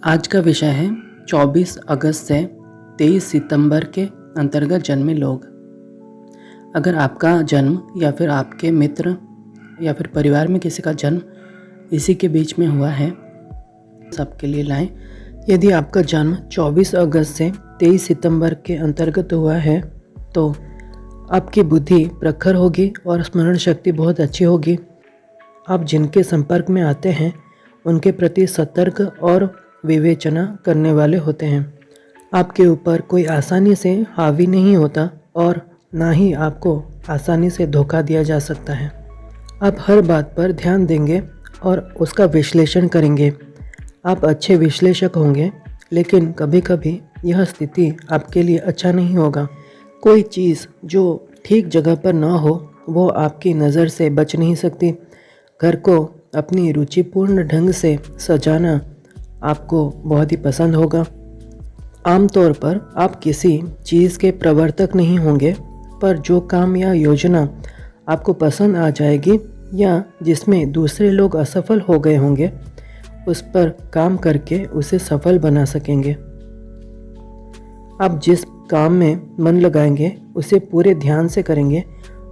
आज का विषय है 24 अगस्त से 23 सितंबर के अंतर्गत जन्मे लोग। अगर आपका जन्म या फिर आपके मित्र या फिर परिवार में किसी का जन्म इसी के बीच में हुआ है, सबके लिए लाएं। यदि आपका जन्म 24 अगस्त से 23 सितंबर के अंतर्गत हुआ है तो आपकी बुद्धि प्रखर होगी और स्मरण शक्ति बहुत अच्छी होगी। आप जिनके संपर्क में आते हैं उनके प्रति सतर्क और विवेचना करने वाले होते हैं। आपके ऊपर कोई आसानी से हावी नहीं होता और ना ही आपको आसानी से धोखा दिया जा सकता है। आप हर बात पर ध्यान देंगे और उसका विश्लेषण करेंगे। आप अच्छे विश्लेषक होंगे, लेकिन कभी कभी यह स्थिति आपके लिए अच्छा नहीं होगा। कोई चीज़ जो ठीक जगह पर ना हो वो आपकी नज़र से बच नहीं सकती। घर को अपनी रुचिपूर्ण ढंग से सजाना आपको बहुत ही पसंद होगा। आमतौर पर आप किसी चीज़ के प्रवर्तक नहीं होंगे, पर जो काम या योजना आपको पसंद आ जाएगी या जिसमें दूसरे लोग असफल हो गए होंगे, उस पर काम करके उसे सफल बना सकेंगे। आप जिस काम में मन लगाएंगे उसे पूरे ध्यान से करेंगे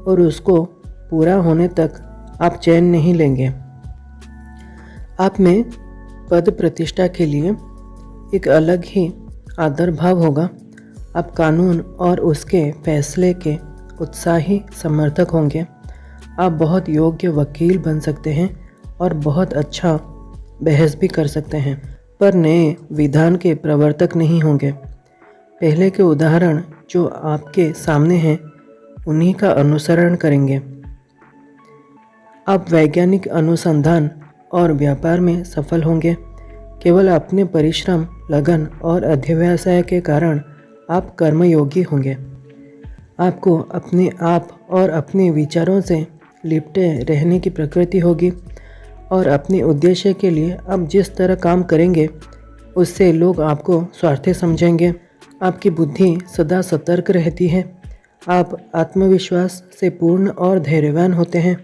और उसको पूरा होने तक आप चैन नहीं लेंगे। आप में पद प्रतिष्ठा के लिए एक अलग ही आदर भाव होगा। आप कानून और उसके फैसले के उत्साही समर्थक होंगे। आप बहुत योग्य वकील बन सकते हैं और बहुत अच्छा बहस भी कर सकते हैं, पर नए विधान के प्रवर्तक नहीं होंगे। पहले के उदाहरण जो आपके सामने हैं उन्हीं का अनुसरण करेंगे। आप वैज्ञानिक अनुसंधान और व्यापार में सफल होंगे। केवल अपने परिश्रम, लगन और अध्यवसाय के कारण आप कर्मयोगी होंगे। आपको अपने आप और अपने विचारों से लिपटे रहने की प्रकृति होगी और अपने उद्देश्य के लिए आप जिस तरह काम करेंगे उससे लोग आपको स्वार्थी समझेंगे। आपकी बुद्धि सदा सतर्क रहती है। आप आत्मविश्वास से पूर्ण और धैर्यवान होते हैं।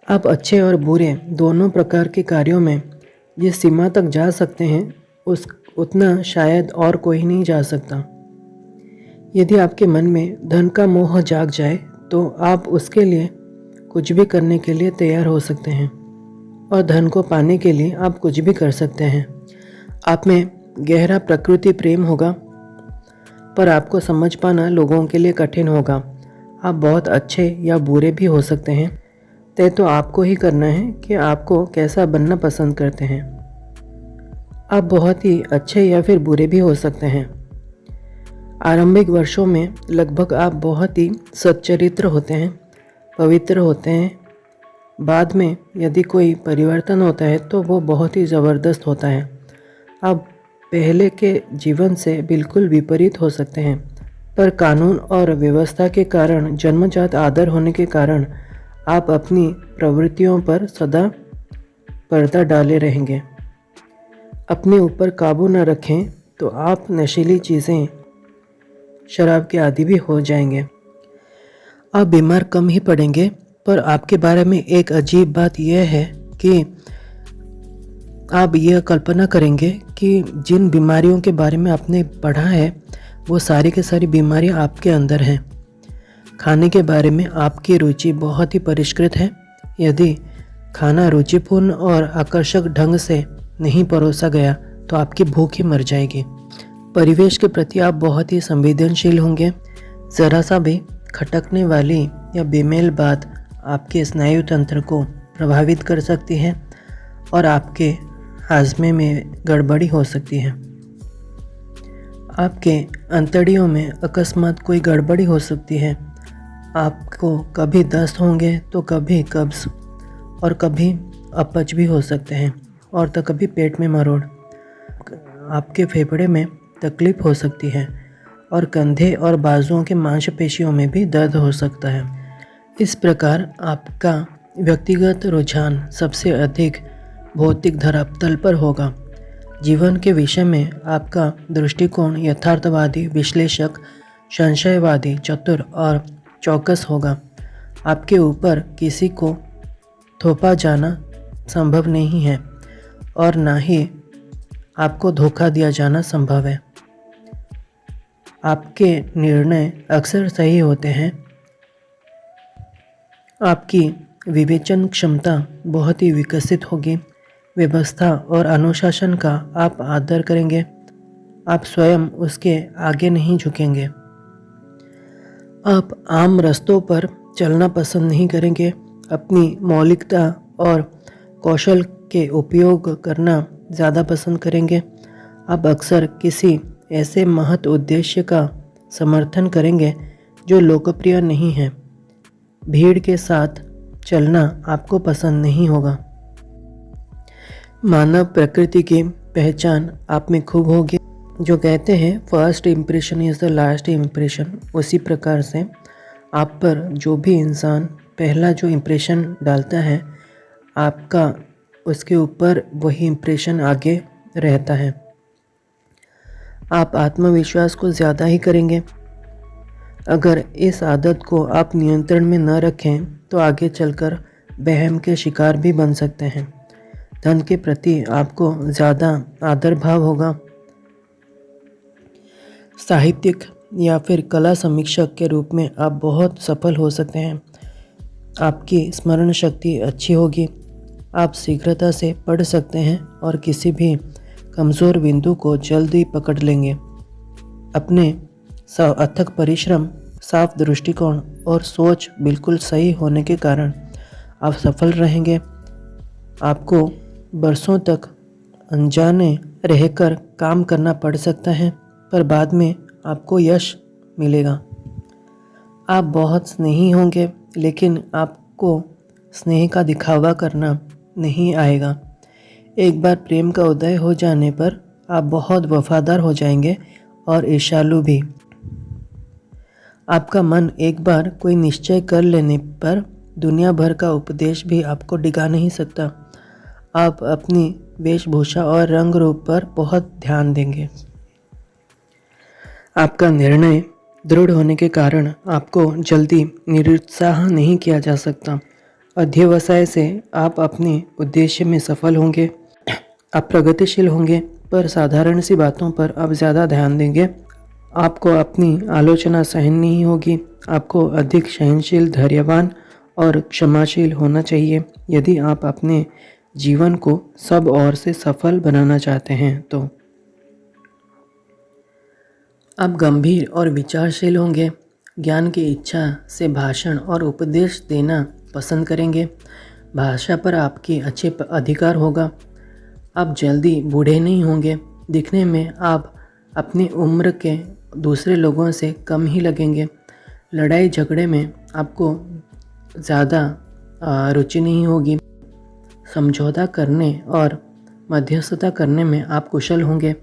आप अच्छे और बुरे दोनों प्रकार के कार्यों में जिस सीमा तक जा सकते हैं उतना शायद और कोई नहीं जा सकता। यदि आपके मन में धन का मोह जाग जाए तो आप उसके लिए कुछ भी करने के लिए तैयार हो सकते हैं और धन को पाने के लिए आप कुछ भी कर सकते हैं। आप में गहरा प्रकृति प्रेम होगा, पर आपको समझ पाना लोगों के लिए कठिन होगा। आप बहुत अच्छे या बुरे भी हो सकते हैं। तय तो आपको ही करना है कि आपको कैसा बनना पसंद करते हैं। आप बहुत ही अच्छे या फिर बुरे भी हो सकते हैं। आरंभिक वर्षों में लगभग आप बहुत ही सच्चरित्र होते हैं, पवित्र होते हैं। बाद में यदि कोई परिवर्तन होता है तो वो बहुत ही ज़बरदस्त होता है। आप पहले के जीवन से बिल्कुल विपरीत हो सकते हैं, पर कानून और व्यवस्था के कारण, जन्मजात आदर होने के कारण आप अपनी प्रवृत्तियों पर सदा पर्दा डाले रहेंगे। अपने ऊपर काबू न रखें तो आप नशीली चीज़ें, शराब के आदी भी हो जाएंगे। आप बीमार कम ही पड़ेंगे, पर आपके बारे में एक अजीब बात यह है कि आप यह कल्पना करेंगे कि जिन बीमारियों के बारे में आपने पढ़ा है वो सारी की सारी बीमारियां आपके अंदर हैं। खाने के बारे में आपकी रुचि बहुत ही परिष्कृत है। यदि खाना रुचिपूर्ण और आकर्षक ढंग से नहीं परोसा गया तो आपकी भूख ही मर जाएगी। परिवेश के प्रति आप बहुत ही संवेदनशील होंगे। ज़रा सा भी खटकने वाली या बेमेल बात आपके स्नायु तंत्र को प्रभावित कर सकती है और आपके हाजमे में गड़बड़ी हो सकती है। आपके अंतड़ियों में अकस्मात कोई गड़बड़ी हो सकती है। आपको कभी दस्त होंगे तो कभी कब्ज और कभी अपच भी हो सकते हैं और तो कभी पेट में मरोड़। आपके फेफड़े में तकलीफ हो सकती है और कंधे और बाजुओं के मांसपेशियों में भी दर्द हो सकता है। इस प्रकार आपका व्यक्तिगत रुझान सबसे अधिक भौतिक धरातल पर होगा। जीवन के विषय में आपका दृष्टिकोण यथार्थवादी, विश्लेषक, संशयवादी, चतुर और चौकस होगा। आपके ऊपर किसी को थोपा जाना संभव नहीं है और ना ही आपको धोखा दिया जाना संभव है। आपके निर्णय अक्सर सही होते हैं। आपकी विवेचन क्षमता बहुत ही विकसित होगी। व्यवस्था और अनुशासन का आप आदर करेंगे। आप स्वयं उसके आगे नहीं झुकेंगे। आप आम रास्तों पर चलना पसंद नहीं करेंगे। अपनी मौलिकता और कौशल के उपयोग करना ज़्यादा पसंद करेंगे। आप अक्सर किसी ऐसे महत् उद्देश्य का समर्थन करेंगे जो लोकप्रिय नहीं है। भीड़ के साथ चलना आपको पसंद नहीं होगा। मानव प्रकृति की पहचान आप में खूब होगी। जो कहते हैं first impression is the last impression, उसी प्रकार से आप पर जो भी इंसान पहला जो इम्प्रेशन डालता है आपका उसके ऊपर वही इम्प्रेशन आगे रहता है। आप आत्मविश्वास को ज़्यादा ही करेंगे। अगर इस आदत को आप नियंत्रण में न रखें तो आगे चलकर वहम के शिकार भी बन सकते हैं। धन के प्रति आपको ज़्यादा आदर भाव होगा। साहित्यिक या फिर कला समीक्षक के रूप में आप बहुत सफल हो सकते हैं। आपकी स्मरण शक्ति अच्छी होगी। आप शीघ्रता से पढ़ सकते हैं और किसी भी कमज़ोर बिंदु को जल्दी पकड़ लेंगे। अपने अथक परिश्रम, साफ दृष्टिकोण और सोच बिल्कुल सही होने के कारण आप सफल रहेंगे। आपको बरसों तक अनजाने रहकर काम करना पड़ सकता है, पर बाद में आपको यश मिलेगा। आप बहुत स्नेही होंगे, लेकिन आपको स्नेह का दिखावा करना नहीं आएगा। एक बार प्रेम का उदय हो जाने पर आप बहुत वफादार हो जाएंगे और ईर्ष्यालु भी। आपका मन एक बार कोई निश्चय कर लेने पर दुनिया भर का उपदेश भी आपको डिगा नहीं सकता। आप अपनी वेशभूषा और रंग रूप पर बहुत ध्यान देंगे। आपका निर्णय दृढ़ होने के कारण आपको जल्दी निरुत्साह नहीं किया जा सकता। अध्यवसाय से आप अपने उद्देश्य में सफल होंगे। आप प्रगतिशील होंगे, पर साधारण सी बातों पर आप ज़्यादा ध्यान देंगे। आपको अपनी आलोचना सहन नहीं होगी। आपको अधिक सहनशील, धैर्यवान और क्षमाशील होना चाहिए यदि आप अपने जीवन को सब ओर से सफल बनाना चाहते हैं तो। आप गंभीर और विचारशील होंगे। ज्ञान की इच्छा से भाषण और उपदेश देना पसंद करेंगे। भाषा पर आपकी अच्छे अधिकार होगा। आप जल्दी बूढ़े नहीं होंगे। दिखने में आप अपनी उम्र के दूसरे लोगों से कम ही लगेंगे। लड़ाई झगड़े में आपको ज़्यादा रुचि नहीं होगी। समझौता करने और मध्यस्थता करने में आप कुशल होंगे।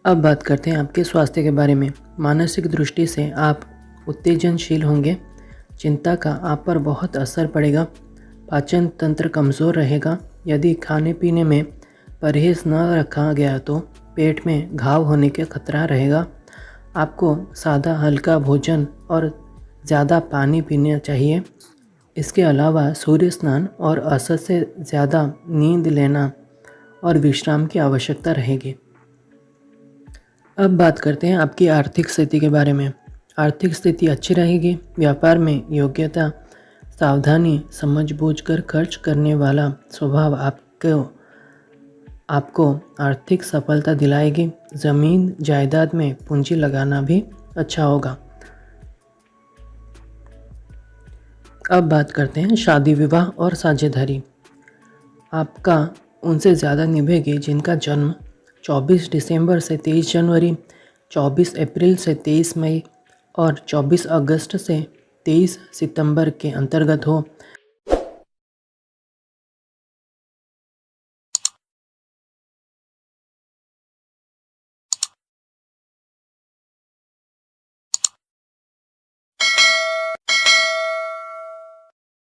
अब बात करते हैं आपके स्वास्थ्य के बारे में। मानसिक दृष्टि से आप उत्तेजनशील होंगे। चिंता का आप पर बहुत असर पड़ेगा। पाचन तंत्र कमज़ोर रहेगा। यदि खाने पीने में परहेज़ न रखा गया तो पेट में घाव होने का खतरा रहेगा। आपको सादा हल्का भोजन और ज़्यादा पानी पीना चाहिए। इसके अलावा सूर्य स्नान और औसत से ज़्यादा नींद लेना और विश्राम की आवश्यकता रहेगी। अब बात करते हैं आपकी आर्थिक स्थिति के बारे में। आर्थिक स्थिति अच्छी रहेगी। व्यापार में योग्यता, सावधानी, समझबूझकर खर्च करने वाला स्वभाव आपको आर्थिक सफलता दिलाएगी। ज़मीन जायदाद में पूंजी लगाना भी अच्छा होगा। अब बात करते हैं शादी विवाह और साझेदारी। आपका उनसे ज़्यादा निभेगी जिनका जन्म 24 दिसंबर से 23 जनवरी, 24 अप्रैल से 23 मई और 24 अगस्त से 23 सितंबर के अंतर्गत हो।